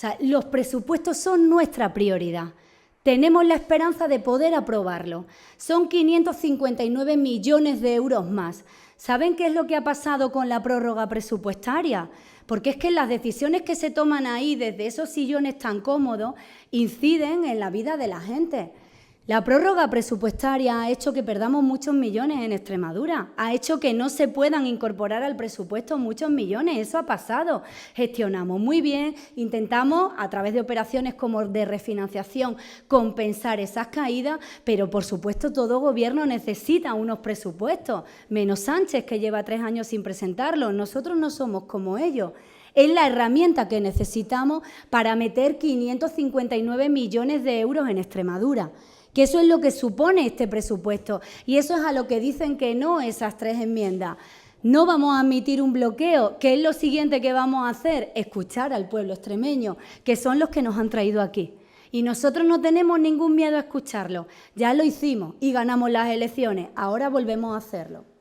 sea, los presupuestos son nuestra prioridad. Tenemos la esperanza de poder aprobarlo. Son 559 millones de euros más. ¿Saben qué es lo que ha pasado con la prórroga presupuestaria? Porque es que las decisiones que se toman ahí desde esos sillones tan cómodos inciden en la vida de la gente. La prórroga presupuestaria ha hecho que perdamos muchos millones en Extremadura, ha hecho que no se puedan incorporar al presupuesto muchos millones, eso ha pasado. Gestionamos muy bien, intentamos a través de operaciones como de refinanciación compensar esas caídas, pero por supuesto todo gobierno necesita unos presupuestos, menos Sánchez que lleva 3 años sin presentarlos, nosotros no somos como ellos. Es la herramienta que necesitamos para meter 559 millones de euros en Extremadura. Que eso es lo que supone este presupuesto y eso es a lo que dicen que no esas 3 enmiendas. No vamos a admitir un bloqueo. ¿Qué es lo siguiente que vamos a hacer? Escuchar al pueblo extremeño, que son los que nos han traído aquí. Y nosotros no tenemos ningún miedo a escucharlo. Ya lo hicimos y ganamos las elecciones. Ahora volvemos a hacerlo.